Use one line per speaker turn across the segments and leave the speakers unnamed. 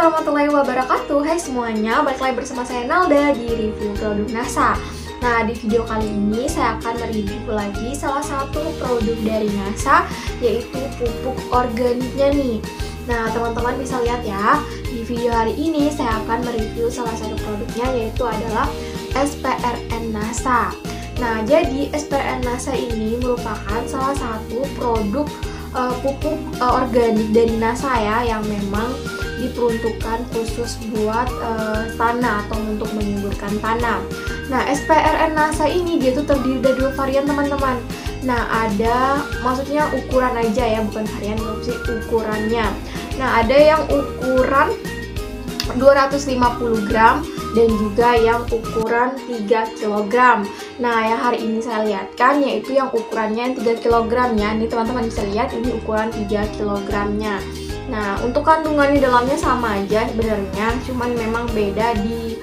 warahmatullahi wabarakatuh. Hai semuanya, balik lagi bersama saya Nalda di review produk NASA. Nah, di video kali ini saya akan mereview lagi salah satu produk dari NASA, yaitu pupuk organiknya nih. Nah, teman-teman bisa lihat ya, di video hari ini saya akan mereview salah satu produknya, yaitu adalah SPRN NASA. Nah, jadi SPRN NASA ini merupakan salah satu produk pupuk organik dari NASA ya, yang memang diperuntukkan khusus buat tanah atau untuk menyuburkan tanah. Nah, SPRN NASA ini dia tuh terdiri dari dua varian teman-teman. Nah, ada maksudnya ukuran aja ya, bukan varian, sih ukurannya. Nah, ada yang ukuran 250 gram dan juga yang ukuran 3 kg. Nah, yang hari ini saya lihatkan yaitu yang ukurannya 3 kg ya. Ini teman-teman bisa lihat, ini ukuran 3 kg-nya. Nah, untuk kandungan di dalamnya sama aja sebenarnya, cuman memang beda di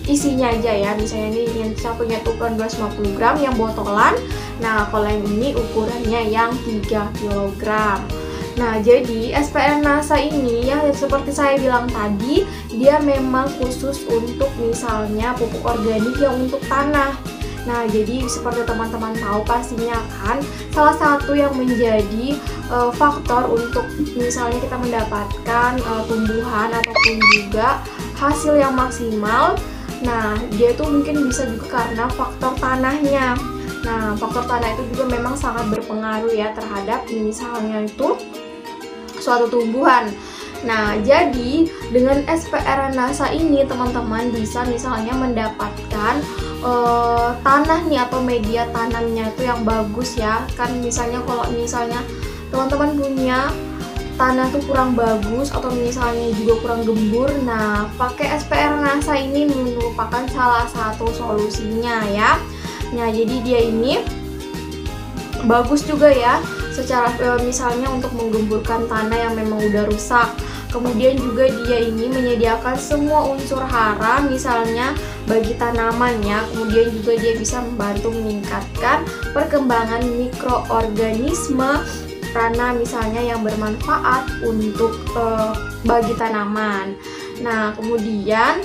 isinya aja ya. Misalnya ini yang satunya ukuran 250 gram yang botolan. Nah, kalau yang ini ukurannya yang 3 kg. Nah, jadi SPRN NASA ini ya seperti saya bilang tadi, dia memang khusus untuk misalnya pupuk organik yang untuk tanah. Nah, jadi seperti teman-teman tahu pastinya kan, salah satu yang menjadi faktor untuk misalnya kita mendapatkan tumbuhan ataupun juga hasil yang maksimal. Nah, dia tuh mungkin bisa juga karena faktor tanahnya. Nah, faktor tanah itu juga memang sangat berpengaruh ya terhadap misalnya itu suatu tumbuhan. Nah, jadi dengan SPRN NASA ini teman-teman bisa misalnya mendapatkan tanah nih atau media tanamnya itu yang bagus ya. Kan misalnya kalau misalnya teman-teman punya tanah tuh kurang bagus atau misalnya juga kurang gembur, nah pakai SPRN NASA ini merupakan salah satu solusinya ya. Nah, jadi dia ini bagus juga ya secara misalnya untuk menggemburkan tanah yang memang udah rusak. Kemudian juga dia ini menyediakan semua unsur hara misalnya bagi tanamannya. Kemudian juga dia bisa membantu meningkatkan perkembangan mikroorganisme tanah misalnya yang bermanfaat untuk bagi tanaman. Nah, kemudian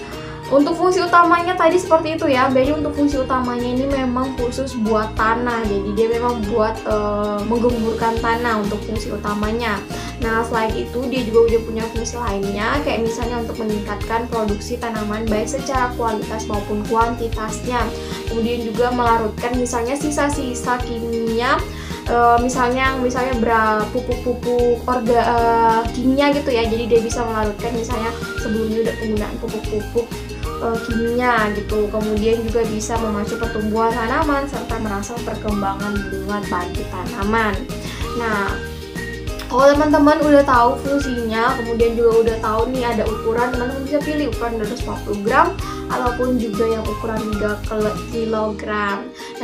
untuk fungsi utamanya tadi seperti itu ya. Jadi untuk fungsi utamanya ini memang khusus buat tanah. Jadi dia memang buat menggemburkan tanah untuk fungsi utamanya. Nah, selain itu dia juga udah punya fungsi lainnya, kayak misalnya untuk meningkatkan produksi tanaman baik secara kualitas maupun kuantitasnya. Kemudian juga melarutkan misalnya sisa-sisa kimia, misalnya pupuk-pupuk kimia gitu ya. Jadi dia bisa melarutkan misalnya sebelumnya udah penggunaan pupuk-pupuk kimia gitu. Kemudian juga bisa memacu pertumbuhan tanaman serta merangsang perkembangan bunga bagi tanaman. Nah, kalau teman-teman udah tahu fungsinya, kemudian juga udah tahu nih ada ukuran, teman-teman bisa pilih ukuran 250 gram ataupun juga yang ukuran 3 kg.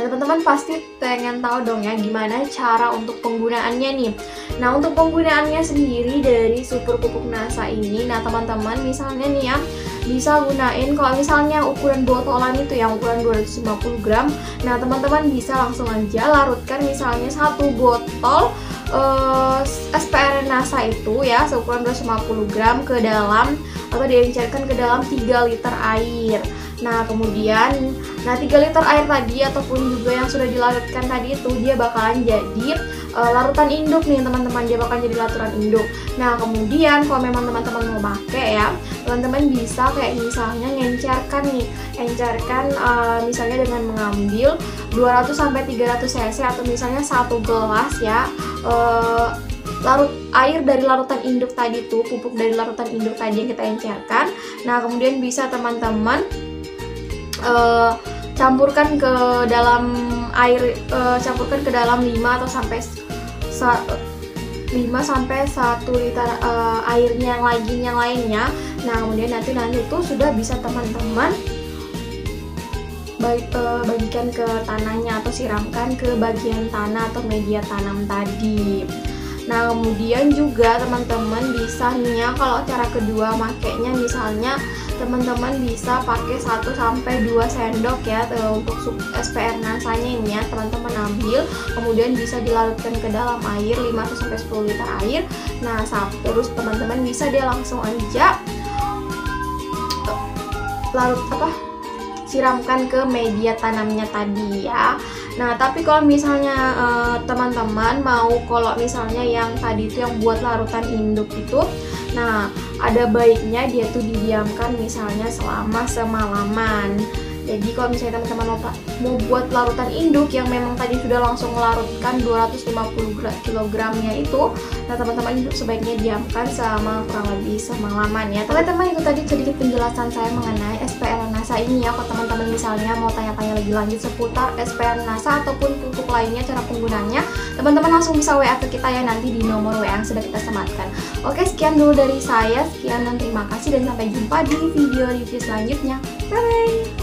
Nah, teman-teman pasti pengen tahu dong ya gimana cara untuk penggunaannya nih. Nah, untuk penggunaannya sendiri dari super pupuk NASA ini, nah teman-teman misalnya nih ya, bisa gunain kalau misalnya ukuran botolan itu yang ukuran 250 gram. Nah, teman-teman bisa langsung aja larutkan misalnya satu botol SPRN NASA itu ya seukuran 250 gram ke dalam atau diencerkan ke dalam 3 liter air. Nah, kemudian 3 liter air tadi ataupun juga yang sudah dilarutkan tadi itu dia bakalan jadi larutan induk nih teman-teman, dia bakalan jadi larutan induk. Nah, kemudian kalau memang teman-teman mau pakai ya, teman-teman bisa kayak misalnya encerkan misalnya dengan mengambil 200 sampai 300 cc atau misalnya 1 gelas ya larut air dari larutan induk tadi tuh, pupuk dari larutan induk tadi yang kita encerkan. Nah, kemudian bisa teman-teman campurkan ke dalam air, campurkan ke dalam 5 sampai 1 liter airnya yang lainnya. Nah, kemudian nanti itu sudah bisa teman-teman bagikan ke tanahnya atau siramkan ke bagian tanah atau media tanam tadi. Nah, kemudian juga teman-teman bisa nih ya, kalau cara kedua makainya misalnya teman-teman bisa pakai 1-2 sendok ya untuk SPR NASA-nya ini ya. Teman-teman ambil, kemudian bisa dilarutkan ke dalam air 5-10 liter air. Nah, terus teman-teman bisa dia langsung aja siramkan ke media tanamnya tadi ya. Nah, tapi kalau misalnya teman-teman mau, kalau misalnya yang tadi itu yang buat larutan induk itu, nah ada baiknya dia tuh didiamkan misalnya selama semalaman. Jadi kalau misalnya teman-teman mau buat larutan induk yang memang tadi sudah langsung melarutkan 250 kg-nya itu, nah teman-teman sebaiknya diamkan selama kurang lebih semalaman ya. Teman-teman, itu tadi sedikit penjelasan saya mengenai SPR NASA ini ya. Kalau teman-teman misalnya mau tanya-tanya lebih lanjut seputar SPR NASA ataupun pupuk lainnya, cara penggunaannya, teman-teman langsung bisa WA ke kita ya, nanti di nomor WA yang sudah kita sematkan. Oke, sekian dulu dari saya, sekian dan terima kasih, dan sampai jumpa di video review selanjutnya. Bye bye.